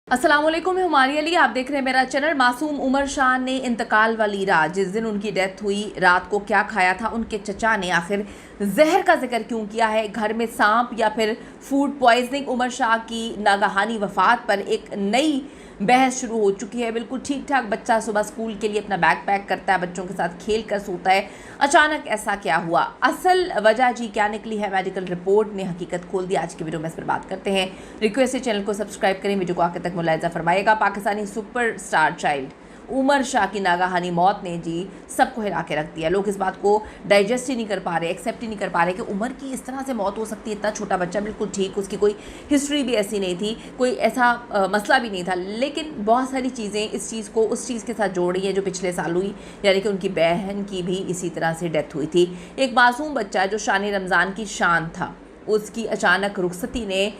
अस्सलाम वालेकुम, मैं हुमारी अली। आप देख रहे हैं मेरा चैनल। मासूम उमर शाह ने इंतकाल वाली रात, जिस दिन उनकी डेथ हुई, रात को क्या खाया था, उनके चचा ने आखिर जहर का जिक्र क्यों किया है, घर में सांप या फिर फूड पॉइजनिंग। उमर शाह की नागहानी वफात पर एक नई बहस शुरू हो चुकी है। बिल्कुल ठीक ठाक बच्चा सुबह स्कूल के लिए अपना बैग पैक करता है, बच्चों के साथ खेल कर सोता है, अचानक ऐसा क्या हुआ, असल वजह जी क्या निकली है, मेडिकल रिपोर्ट ने हकीकत खोल दी। आज की वीडियो में इस पर बात करते हैं। रिक्वेस्ट है चैनल को सब्सक्राइब करें, वीडियो को आखिर तक मुलाहिजा फरमाइएगा। पाकिस्तानी सुपरस्टार चाइल्ड उमर शाह की नागहानी मौत ने जी सबको हिला के रख दिया। लोग इस बात को डाइजेस्ट ही नहीं कर पा रहे, एक्सेप्ट ही नहीं कर पा रहे कि उमर की इस तरह से मौत हो सकती है। इतना छोटा बच्चा, बिल्कुल ठीक, उसकी कोई हिस्ट्री भी ऐसी नहीं थी, कोई ऐसा मसला भी नहीं था, लेकिन बहुत सारी चीज़ें इस चीज़ को उस चीज़ के साथ जोड़ रही हैं जो पिछले साल हुई, यानी कि उनकी बहन की भी इसी तरह से डेथ हुई थी। एक मासूम बच्चा जो शान रमज़ान की शान था, उसकी अचानक रुखसती ने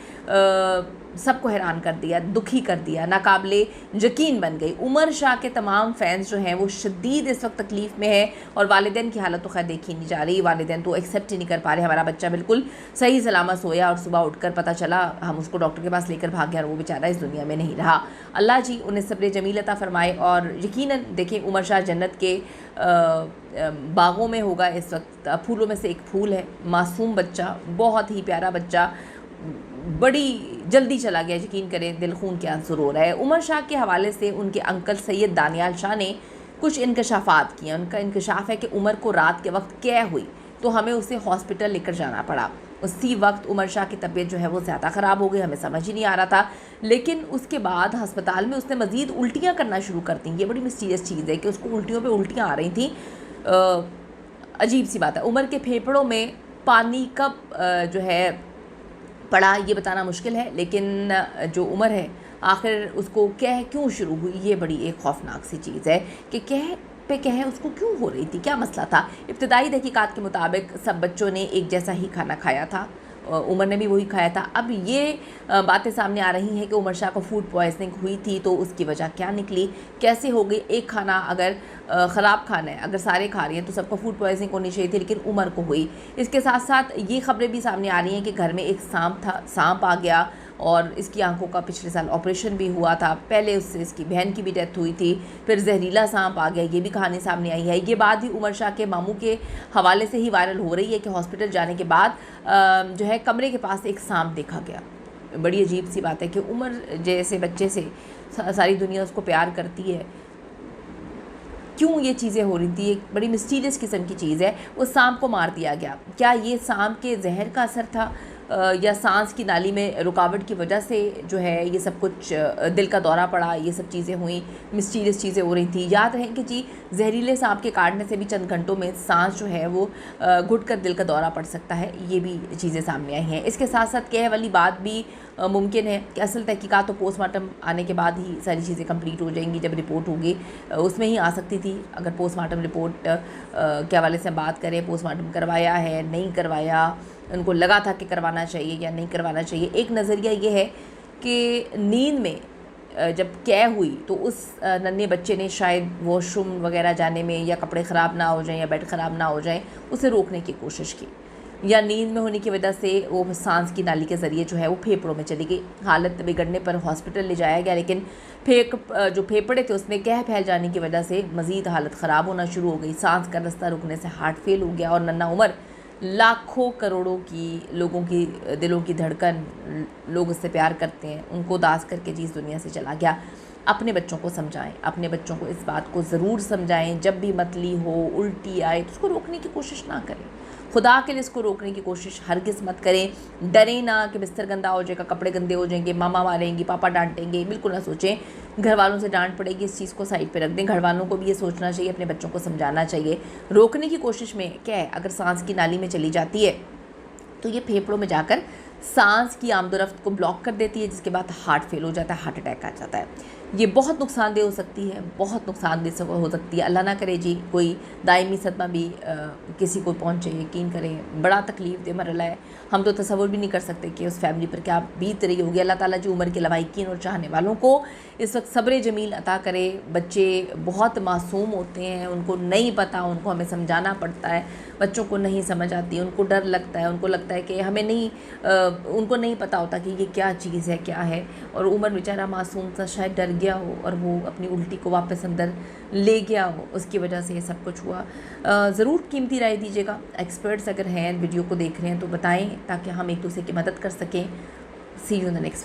सबको हैरान कर दिया, दुखी कर दिया, नाकाबिले यकीन बन गई। उमर शाह के तमाम फैंस जो हैं वो शदीद इस वक्त तकलीफ़ में है, और वालिदैन की हालत तो खैर देखी नहीं जा रही। वालिदैन तो एक्सेप्ट ही नहीं कर पा रहे, हमारा बच्चा बिल्कुल सही सलामत सोया और सुबह उठकर पता चला, हम उसको डॉक्टर के पास लेकर भाग गए और वो बेचारा इस दुनिया में नहीं रहा। अल्लाह जी उन्हें सब्र जमील अता फरमाए। और यकीनन देखें, उमर शाह जन्नत के बागों में होगा इस वक्त, फूलों में से एक फूल है। मासूम बच्चा, बहुत ही प्यारा बच्चा, बड़ी जल्दी चला गया, यकीन करें दिल खून के आंसू रो रहा है। उमर शाह के हवाले से उनके अंकल सैयद दानियाल शाह ने कुछ इंकशाफात किए। उनका इंकशाफ है कि उमर को रात के वक्त क्या हुई तो हमें उसे हॉस्पिटल लेकर जाना पड़ा। उसी वक्त उमर शाह की तबीयत जो है वो ज़्यादा ख़राब हो गई, हमें समझ ही नहीं आ रहा था। लेकिन उसके बाद हस्पताल में उसने मज़ीद उल्टियाँ करना शुरू कर दी। ये बड़ी मिस्टीरियस चीज़ है कि उसको उल्टियों पे उल्टियाँ आ रही थी। अजीब सी बात है। उमर के फेफड़ों में पानी कब जो है पड़ा ये बताना मुश्किल है, लेकिन जो उमर है आखिर उसको कह क्यों शुरू हुई, ये बड़ी एक खौफनाक सी चीज़ है कि कह पे कह उसको क्यों हो रही थी, क्या मसला था। इब्तदाई तहकीकात के मुताबिक सब बच्चों ने एक जैसा ही खाना खाया था, उमर ने भी वही खाया था। अब ये बातें सामने आ रही हैं कि उमर शाह को फूड पॉइजनिंग हुई थी, तो उसकी वजह क्या निकली, कैसे हो गई। एक खाना अगर ख़राब खाना है, अगर सारे खा रही हैं तो सबको फूड पॉइजनिंग होनी चाहिए थी, लेकिन उमर को हुई। इसके साथ साथ ये खबरें भी सामने आ रही हैं कि घर में एक सांप आ गया और इसकी आंखों का पिछले साल ऑपरेशन भी हुआ था। पहले उससे इसकी बहन की भी डेथ हुई थी, फिर जहरीला सांप आ गया, ये भी कहानी सामने आई है। ये बात ही उमर शाह के मामू के हवाले से ही वायरल हो रही है कि हॉस्पिटल जाने के बाद जो है कमरे के पास एक सांप देखा गया। बड़ी अजीब सी बात है कि उमर जैसे बच्चे से सारी दुनिया उसको प्यार करती है, क्यों ये चीज़ें हो रही थी। एक बड़ी मिस्टीरियस किस्म की चीज़ है। उस सांप को मार दिया गया, क्या ये सांप के जहर का असर था या सांस की नाली में रुकावट की वजह से जो है ये सब कुछ, दिल का दौरा पड़ा, ये सब चीज़ें हुई, मिस्टीरियस चीज़ें हो रही थी। याद रहे कि जी जहरीले सांप के काटने से भी चंद घंटों में सांस जो है वो घुट कर दिल का दौरा पड़ सकता है। ये भी चीज़ें सामने आई हैं। इसके साथ साथ कह वाली बात भी मुमकिन है कि असल तहकीकात तो पोस्टमार्टम आने के बाद ही सारी चीज़ें कंप्लीट हो जाएंगी। जब रिपोर्ट होगी उसमें ही आ सकती थी। अगर पोस्टमार्टम रिपोर्ट के हवाले से बात करें, पोस्टमार्टम करवाया है नहीं करवाया, उनको लगा था कि करवाना चाहिए या नहीं करवाना चाहिए। एक नज़रिया ये है कि नींद में जब कैद हुई तो उस नन्हे बच्चे ने शायद वॉशरूम वगैरह जाने में, या कपड़े ख़राब ना हो जाएं या बेड ख़राब ना हो जाएं, उसे रोकने की कोशिश की, या नींद में होने की वजह से वो सांस की नाली के ज़रिए जो है वो फेफड़ों में चली गई। हालत बिगड़ने पर हॉस्पिटल ले जाया गया, लेकिन जो फेफड़े थे उसमें कह फैल जाने की वजह से मज़ीद हालत ख़राब होना शुरू हो गई। सांस का रास्ता रुकने से हार्ट फेल हो गया, और नन्हा उमर लाखों करोड़ों की लोगों की दिलों की धड़कन, लोग उससे प्यार करते हैं, उनको उदास करके जी इस दुनिया से चला गया। अपने बच्चों को समझाएं, अपने बच्चों को इस बात को ज़रूर समझाएं, जब भी मतली हो, उल्टी आए तो उसको रोकने की कोशिश ना करें। खुदा के लिए इसको रोकने की कोशिश हरगिज़ मत करें। डरें ना कि बिस्तर गंदा हो जाएगा, कपड़े गंदे हो जाएंगे, मामा मारेंगी, पापा डांटेंगे, बिल्कुल ना सोचें। घर वालों से डांट पड़ेगी, इस चीज़ को साइड पे रख दें। घर वालों को भी ये सोचना चाहिए, अपने बच्चों को समझाना चाहिए। रोकने की कोशिश में क्या है, अगर सांस की नाली में चली जाती है तो ये फेफड़ों में जाकर सांस की आमदोरफ्त को ब्लॉक कर देती है, जिसके बाद हार्ट फेल हो जाता है, हार्ट अटैक आ जाता है। ये बहुत नुकसानदेह हो सकती है, बहुत नुकसानदेह हो सकती है। अल्लाह ना करे जी कोई दायमी सदमा भी किसी को पहुँचे। यकीन करें बड़ा तकलीफ़ दे मरला है। हम तो तसव्वुर भी नहीं कर सकते कि उस फैमिली पर क्या बीत रही होगी। अल्लाह ताला जी उम्र के लवाहिकीन और चाहने वालों को इस वक्त सब्र जमील अता करे। बच्चे बहुत मासूम होते हैं, उनको नहीं पता, उनको हमें समझाना पड़ता है। बच्चों को नहीं समझ आती, उनको डर लगता है, उनको लगता है कि हमें नहीं उनको नहीं पता होता कि ये क्या चीज़ है, क्या है। और उमर बेचारा मासूम सा शायद डर गया हो और वो अपनी उल्टी को वापस अंदर ले गया हो, उसकी वजह से ये सब कुछ हुआ। ज़रूर कीमती राय दीजिएगा। एक्सपर्ट्स अगर हैं वीडियो को देख रहे हैं तो बताएं ताकि हम एक दूसरे की मदद कर सकें। सी यू इन द नेक्स्ट।